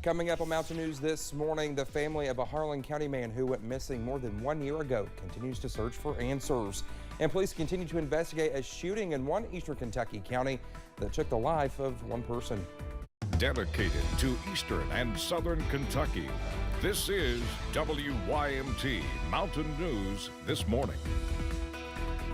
Coming up on Mountain News this morning, the family of a Harlan County man who went missing more than 1 year ago continues to search for answers. And police continue to investigate a shooting in one eastern Kentucky county that took the life of one person. Dedicated to eastern and southern Kentucky, this is WYMT Mountain News this morning.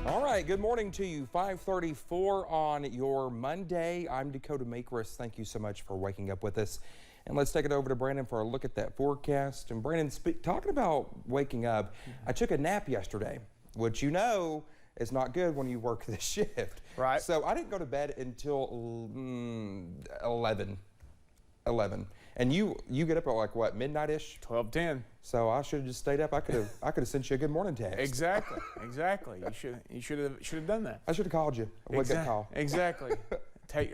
All right, good morning to you. 5:34 on your Monday. I'm Dakota Makris. Thank you so much for waking up with us. And let's take it over to Brandon for a look at that forecast. And Brandon, talking about waking up, I took a nap yesterday, which you know is not good when you work the shift. Right. So I didn't go to bed until 11. And you get up at like what, midnight-ish? 12:10. So I should have just stayed up. I could have sent you a good morning text. Exactly. You should have done that. I should have called you. A wake-up call. Exactly.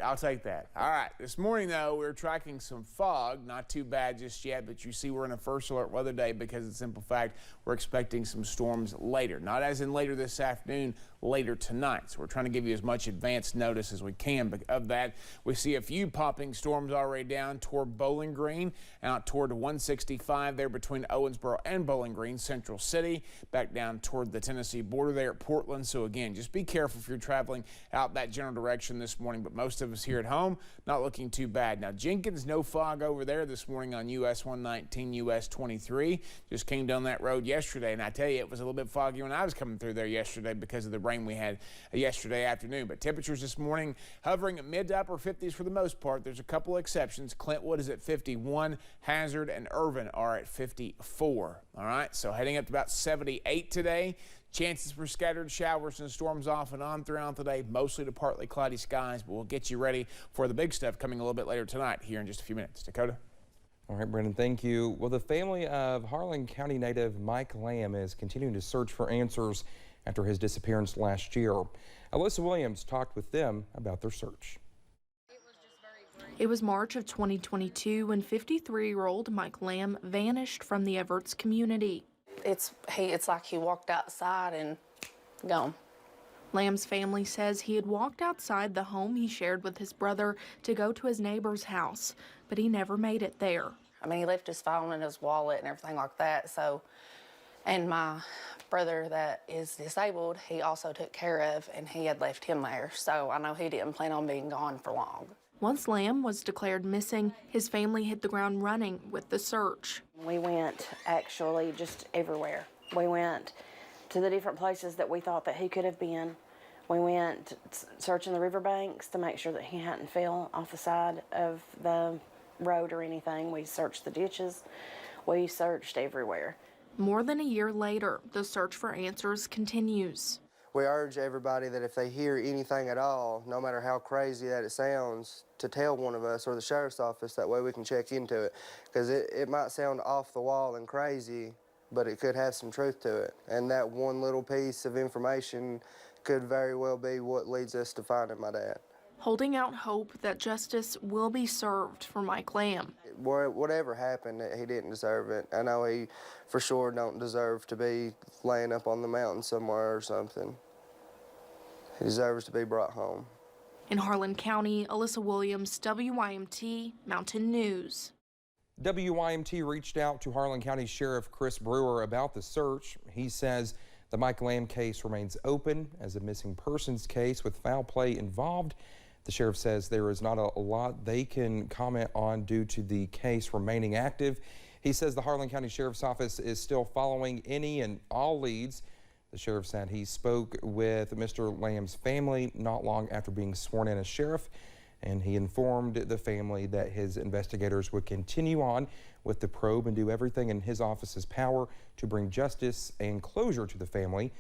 I'll take that. All right. This morning, though, we're tracking some fog. Not too bad just yet, but you see we're in a first alert weather day because of the simple fact we're expecting some storms later. Not as in later this afternoon, later tonight. So we're trying to give you as much advance notice as we can. But of that, we see a few popping storms already down toward Bowling Green, out toward 165 there between Owensboro and Bowling Green, Central City, back down toward the Tennessee border there at Portland. So again, just be careful if you're traveling out that general direction this morning. But most of us here at home, not looking too bad. Now, Jenkins, no fog over there this morning on US 119, US 23. Just came down that road yesterday, and I tell you, it was a little bit foggy when I was coming through there yesterday because of the rain we had yesterday afternoon. But temperatures this morning hovering at mid to upper 50s for the most part. There's a couple exceptions. Clintwood is at 51, Hazard and Irvin are at 54. All right, so heading up to about 78 today. Chances for scattered showers and storms off and on throughout the day, mostly to partly cloudy skies, but we'll get you ready for the big stuff coming a little bit later tonight here in just a few minutes. Dakota? All right, Brendan, thank you. Well, the family of Harlan County native Mike Lamb is continuing to search for answers after his disappearance last year. Alyssa Williams talked with them about their search. It was March of 2022 when 53-year-old Mike Lamb vanished from the Everts community. It's like he walked outside and gone. Lamb's family says he had walked outside the home he shared with his brother to go to his neighbor's house, but he never made it there. I mean, he left his phone and his wallet and everything like that. So, and my brother that is disabled, he also took care of, and he had left him there. So I know he didn't plan on being gone for long. Once Lamb was declared missing, his family hit the ground running with the search. We went actually just everywhere. We went to the different places that we thought that he could have been. We went searching the riverbanks to make sure that he hadn't fell off the side of the road or anything. We searched the ditches. We searched everywhere. More than a year later, the search for answers continues. We urge everybody that if they hear anything at all, no matter how crazy that it sounds, to tell one of us or the sheriff's office. That way we can check into it. Because it might sound off the wall and crazy, but it could have some truth to it. And that one little piece of information could very well be what leads us to finding my dad. Holding out hope that justice will be served for Mike Lamb. Whatever happened, he didn't deserve it. I know he for sure don't deserve to be laying up on the mountain somewhere or something. He deserves to be brought home. In Harlan County, Alyssa Williams, WYMT Mountain News. WYMT reached out to Harlan County Sheriff Chris Brewer about the search. He says the Mike Lamb case remains open as a missing persons case with foul play involved. The sheriff says there is not a lot they can comment on due to the case remaining active. He says the Harlan County Sheriff's Office is still following any and all leads. The sheriff said he spoke with Mr. Lamb's family not long after being sworn in as sheriff, and he informed the family that his investigators would continue on with the probe and do everything in his office's power to bring justice and closure to the family.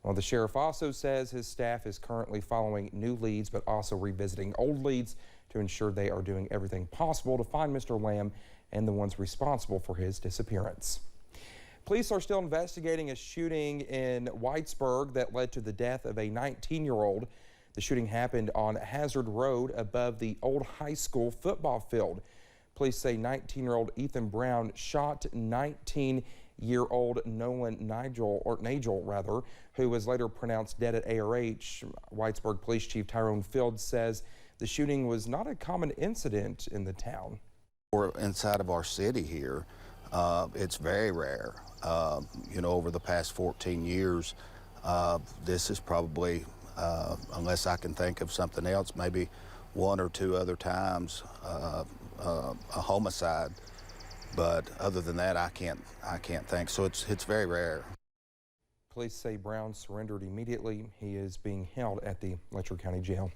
Well, the sheriff also says his staff is currently following new leads, but also revisiting old leads to ensure they are doing everything possible to find Mr. Lamb and the ones responsible for his disappearance. Police are still investigating a shooting in Whitesburg that led to the death of a 19-year-old. The shooting happened on Hazard Road above the old high school football field. Police say 19-year-old Ethan Brown shot 19-year-old Nolan Nagel, who was later pronounced dead at ARH. Whitesburg Police Chief Tyrone Field says the shooting was not a common incident in the town. Inside of our city here, it's very rare. You know, over the past 14 years, this is probably, unless I can think of something else, maybe one or two other times a homicide. But other than that, I can't think. So it's very rare. Police say Brown surrendered immediately. He is being held at the Letcher County Jail.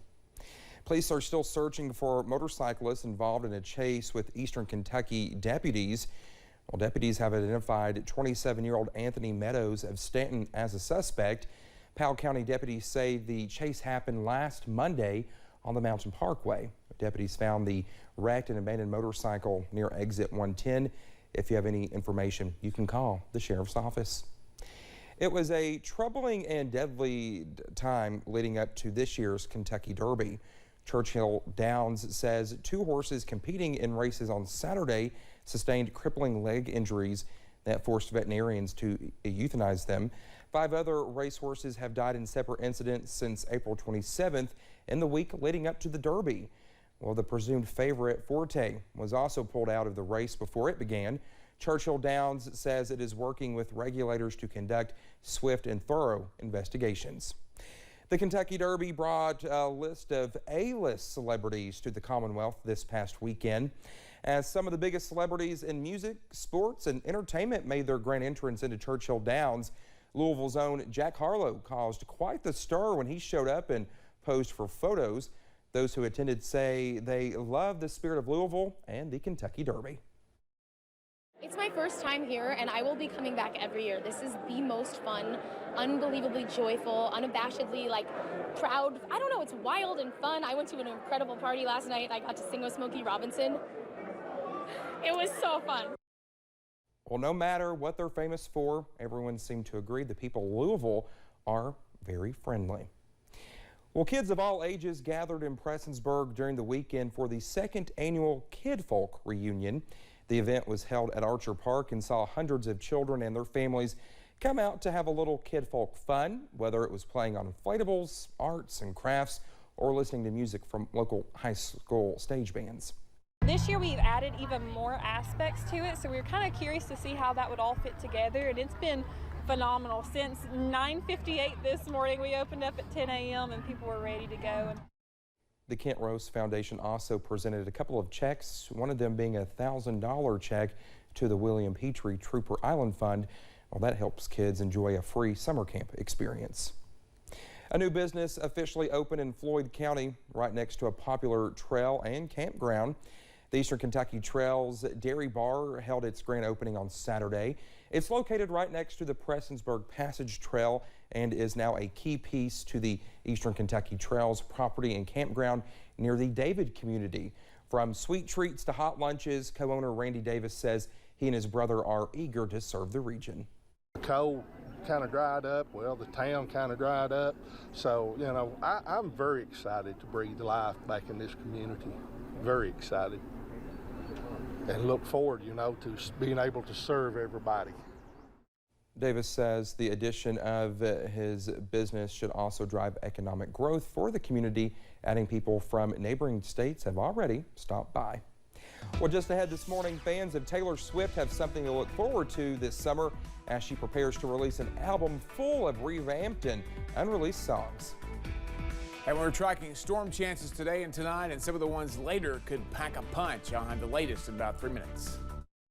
Police are still searching for motorcyclists involved in a chase with Eastern Kentucky deputies. Well, deputies have identified 27-year-old Anthony Meadows of Stanton as a suspect. Powell County deputies say the chase happened last Monday on the Mountain Parkway. Deputies found the wrecked and abandoned motorcycle near exit 110. If you have any information, you can call the sheriff's office. It was a troubling and deadly time leading up to this year's Kentucky Derby. Churchill Downs says 2 horses competing in races on Saturday sustained crippling leg injuries that forced veterinarians to euthanize them. 5 other racehorses have died in separate incidents since April 27th in the week leading up to the Derby. Well, the presumed favorite, Forte, was also pulled out of the race before it began. Churchill Downs says it is working with regulators to conduct swift and thorough investigations. The Kentucky Derby brought a list of A-list celebrities to the Commonwealth this past weekend. As some of the biggest celebrities in music, sports, and entertainment made their grand entrance into Churchill Downs, Louisville's own Jack Harlow caused quite the stir when he showed up and posed for photos. Those who attended say they love the spirit of Louisville and the Kentucky Derby. It's my first time here, and I will be coming back every year. This is the most fun, unbelievably joyful, unabashedly, proud. I don't know, it's wild and fun. I went to an incredible party last night. I got to sing with Smokey Robinson. It was so fun. Well, no matter what they're famous for, everyone seemed to agree the people of Louisville are very friendly. Well, kids of all ages gathered in Prestonsburg during the weekend for the 2nd annual Kid Folk reunion. The event was held at Archer Park and saw hundreds of children and their families come out to have a little kid folk fun, whether it was playing on inflatables, arts and crafts, or listening to music from local high school stage bands. This year we've added even more aspects to it, so we were kind of curious to see how that would all fit together, and it's been phenomenal. Since 9:58 this morning, we opened up at 10 a.m. and people were ready to go. The Kent Rose Foundation also presented a couple of checks, one of them being a $1,000 check to the William Petrie Trooper Island Fund. Well, that helps kids enjoy a free summer camp experience. A new business officially opened in Floyd County right next to a popular trail and campground. The Eastern Kentucky Trails Dairy Bar held its grand opening on Saturday. It's located right next to the Prestonsburg Passage Trail and is now a key piece to the Eastern Kentucky Trails property and campground near the David community. From sweet treats to hot lunches, co-owner Randy Davis says he and his brother are eager to serve the region. The cold kind of dried up, well, the town kind of dried up, so, you know, I'm very excited to breathe life back in this community, very excited, and look forward, you know, to being able to serve everybody. Davis says the addition of his business should also drive economic growth for the community, adding people from neighboring states have already stopped by. Well, just ahead this morning, fans of Taylor Swift have something to look forward to this summer as she prepares to release an album full of revamped and unreleased songs. And we're tracking storm chances today and tonight, and some of the ones later could pack a punch. I'll have the latest in about 3 minutes.